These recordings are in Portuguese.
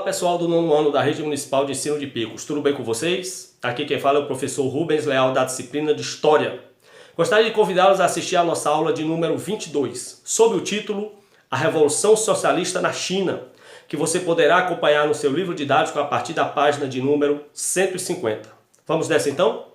Olá pessoal do nono ano da Rede Municipal de Ensino de Picos, tudo bem com vocês? Aqui quem fala é o professor Rubens Leal da disciplina de História. Gostaria de convidá-los a assistir a nossa aula de número 22, sob o título A Revolução Socialista na China, que você poderá acompanhar no seu livro didático a partir da página de número 150. Vamos nessa então?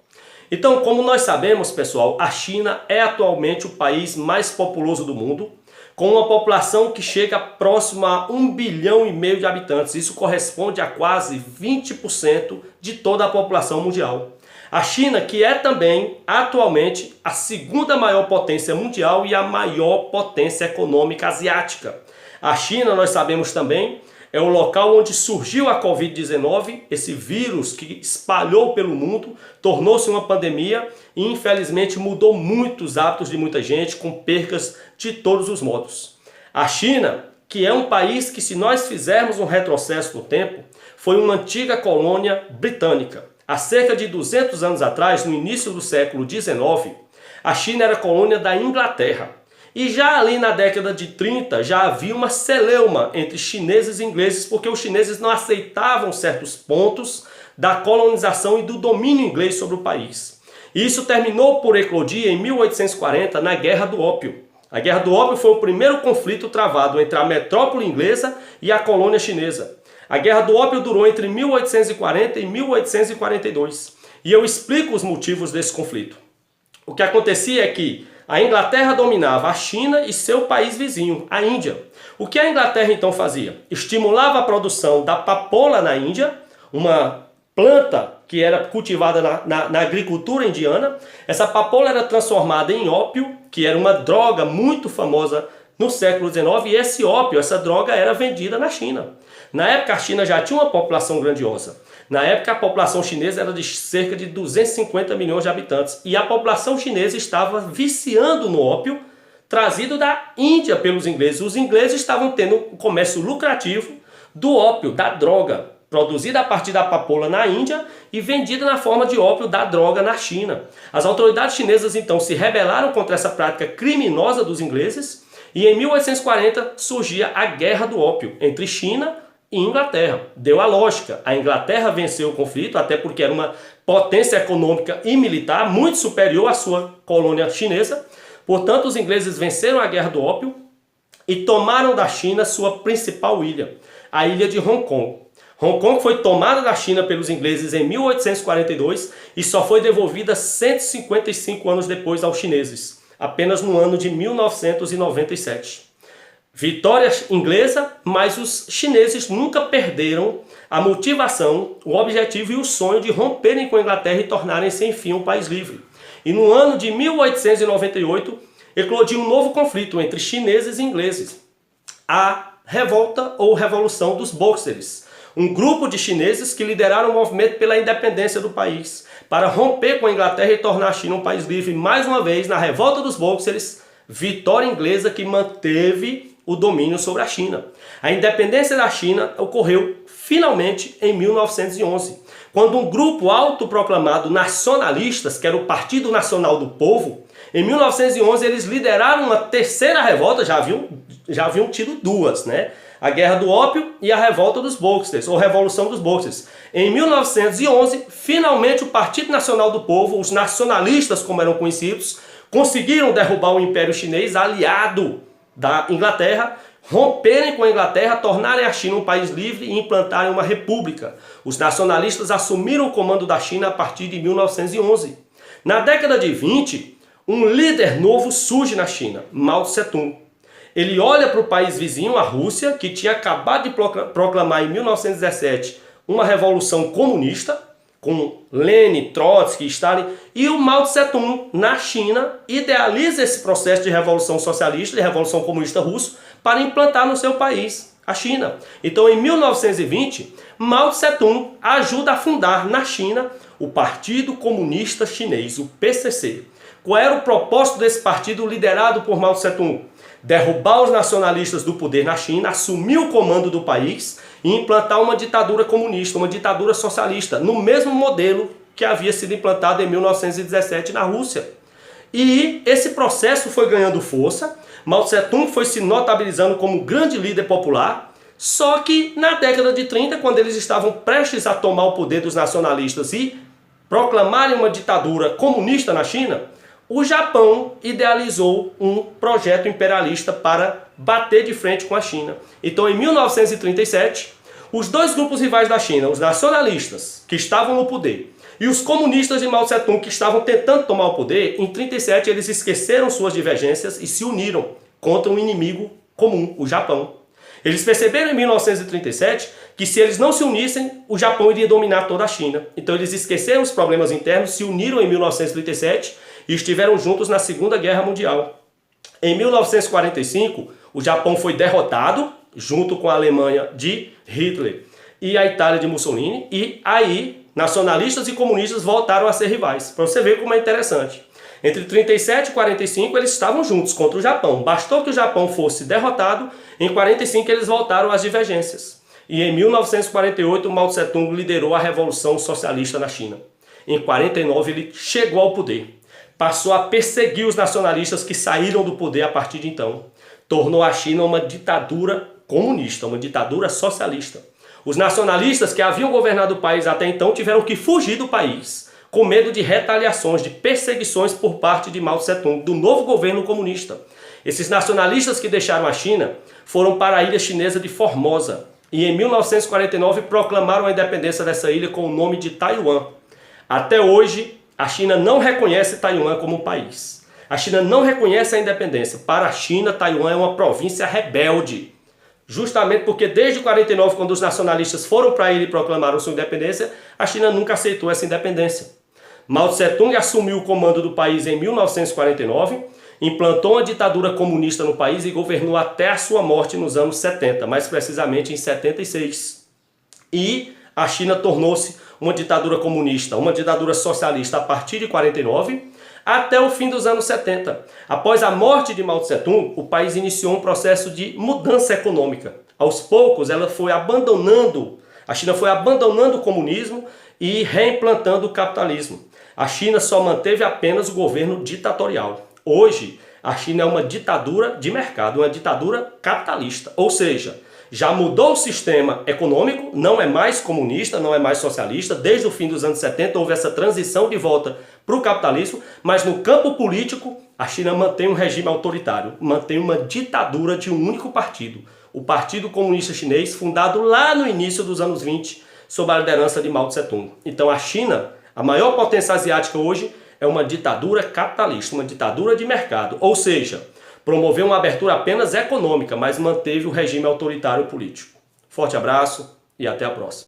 Então, como nós sabemos, pessoal, a China é atualmente o país mais populoso do mundo, com uma população que chega próximo a 1,5 bilhão de habitantes. Isso corresponde a quase 20% de toda a população mundial. A China, que é também, atualmente, a segunda maior potência mundial e a maior potência econômica asiática. A China, nós sabemos também, é o local onde surgiu a Covid-19, esse vírus que espalhou pelo mundo, tornou-se uma pandemia e infelizmente mudou muitos hábitos de muita gente, com percas de todos os modos. A China, que é um país que, se nós fizermos um retrocesso no tempo, foi uma antiga colônia britânica. Há cerca de 200 anos atrás, no início do século XIX, a China era colônia da Inglaterra. E já ali na década de 30 já havia uma celeuma entre chineses e ingleses, porque os chineses não aceitavam certos pontos da colonização e do domínio inglês sobre o país. E isso terminou por eclodir em 1840 na Guerra do Ópio. A Guerra do Ópio foi o primeiro conflito travado entre a metrópole inglesa e a colônia chinesa. A Guerra do Ópio durou entre 1840 e 1842. E eu explico os motivos desse conflito. O que acontecia é que a Inglaterra dominava a China e seu país vizinho, a Índia. O que a Inglaterra então fazia? Estimulava a produção da papoula na Índia, uma planta que era cultivada na agricultura indiana. Essa papoula era transformada em ópio, que era uma droga muito famosa no século XIX, e esse ópio, essa droga, era vendida na China. Na época a China já tinha uma população grandiosa. Na época a população chinesa era de cerca de 250 milhões de habitantes. E a população chinesa estava viciando no ópio trazido da Índia pelos ingleses. Os ingleses estavam tendo um comércio lucrativo do ópio, da droga, produzida a partir da papoula na Índia e vendida na forma de ópio da droga na China. As autoridades chinesas então se rebelaram contra essa prática criminosa dos ingleses e em 1840 surgia a Guerra do Ópio entre China e Inglaterra. Deu a lógica. A Inglaterra venceu o conflito, até porque era uma potência econômica e militar muito superior à sua colônia chinesa. Portanto, os ingleses venceram a Guerra do Ópio e tomaram da China sua principal ilha, a ilha de Hong Kong. Hong Kong foi tomada da China pelos ingleses em 1842 e só foi devolvida 155 anos depois aos chineses, apenas no ano de 1997. Vitória inglesa, mas os chineses nunca perderam a motivação, o objetivo e o sonho de romperem com a Inglaterra e tornarem-se, enfim, um país livre. E no ano de 1898, eclodiu um novo conflito entre chineses e ingleses. A revolta ou revolução dos Boxers. Um grupo de chineses que lideraram o movimento pela independência do país, para romper com a Inglaterra e tornar a China um país livre. Mais uma vez, na revolta dos Boxers, vitória inglesa que manteve o domínio sobre a China. A independência da China ocorreu finalmente em 1911, quando um grupo autoproclamado nacionalistas, que era o Partido Nacional do Povo, em 1911 eles lideraram uma terceira revolta, já haviam tido duas, né? A Guerra do Ópio e a Revolta dos Boxers, ou Revolução dos Boxers. Em 1911, finalmente o Partido Nacional do Povo, os nacionalistas como eram conhecidos, conseguiram derrubar o Império Chinês aliado da Inglaterra, romperem com a Inglaterra, tornarem a China um país livre e implantarem uma república. Os nacionalistas assumiram o comando da China a partir de 1911. Na década de 20, um líder novo surge na China, Mao Tse-tung. Ele olha para o país vizinho, a Rússia, que tinha acabado de proclamar em 1917 uma revolução comunista, com Lenin, Trotsky, Stalin, e o Mao Tse-tung, na China, idealiza esse processo de revolução socialista, de revolução comunista russo, para implantar no seu país, a China. Então, em 1920, Mao Tse-tung ajuda a fundar na China o Partido Comunista Chinês, o PCC. Qual era o propósito desse partido liderado por Mao Tse-tung? Derrubar os nacionalistas do poder na China, assumir o comando do país e implantar uma ditadura comunista, uma ditadura socialista, no mesmo modelo que havia sido implantado em 1917 na Rússia. E esse processo foi ganhando força, Mao Tse-tung foi se notabilizando como grande líder popular, Só que na década de 30, quando eles estavam prestes a tomar o poder dos nacionalistas e proclamarem uma ditadura comunista na China, o Japão idealizou um projeto imperialista para bater de frente com a China. Então, em 1937, os dois grupos rivais da China, os nacionalistas, que estavam no poder, e os comunistas de Mao Tse-tung, que estavam tentando tomar o poder, em 1937 eles esqueceram suas divergências e se uniram contra um inimigo comum, o Japão. Eles perceberam em 1937 que se eles não se unissem, o Japão iria dominar toda a China. Então eles esqueceram os problemas internos, se uniram em 1937 e estiveram juntos na Segunda Guerra Mundial. Em 1945, o Japão foi derrotado, junto com a Alemanha de Hitler e a Itália de Mussolini, e aí nacionalistas e comunistas voltaram a ser rivais. Para você ver como é interessante. Entre 37 e 45 eles estavam juntos contra o Japão. Bastou que o Japão fosse derrotado, em 45 eles voltaram às divergências. E em 1948 Mao Tse-tung liderou a Revolução Socialista na China. Em 49 ele chegou ao poder. Passou a perseguir os nacionalistas que saíram do poder a partir de então. Tornou a China uma ditadura comunista, uma ditadura socialista. Os nacionalistas que haviam governado o país até então tiveram que fugir do país, com medo de retaliações, de perseguições por parte de Mao Tse-tung, do novo governo comunista. Esses nacionalistas que deixaram a China foram para a ilha chinesa de Formosa e em 1949 proclamaram a independência dessa ilha com o nome de Taiwan. Até hoje, a China não reconhece Taiwan como país. A China não reconhece a independência. Para a China, Taiwan é uma província rebelde. Justamente porque desde 49, quando os nacionalistas foram para a ilha e proclamaram sua independência, a China nunca aceitou essa independência. Mao Tse-tung assumiu o comando do país em 1949, implantou uma ditadura comunista no país e governou até a sua morte nos anos 70, mais precisamente em 76. E a China tornou-se uma ditadura comunista, uma ditadura socialista a partir de 49 até o fim dos anos 70. Após a morte de Mao Tse-tung, o país iniciou um processo de mudança econômica. Aos poucos, a China foi abandonando o comunismo e reimplantando o capitalismo. A China só manteve apenas o governo ditatorial. Hoje, a China é uma ditadura de mercado, uma ditadura capitalista. Ou seja, já mudou o sistema econômico, não é mais comunista, não é mais socialista. Desde o fim dos anos 70 houve essa transição de volta para o capitalismo, mas no campo político a China mantém um regime autoritário, mantém uma ditadura de um único partido, o Partido Comunista Chinês, fundado lá no início dos anos 20, sob a liderança de Mao Tse-tung. Então a China, a maior potência asiática hoje, é uma ditadura capitalista, uma ditadura de mercado, ou seja, promoveu uma abertura apenas econômica, mas manteve o regime autoritário político. Forte abraço e até a próxima.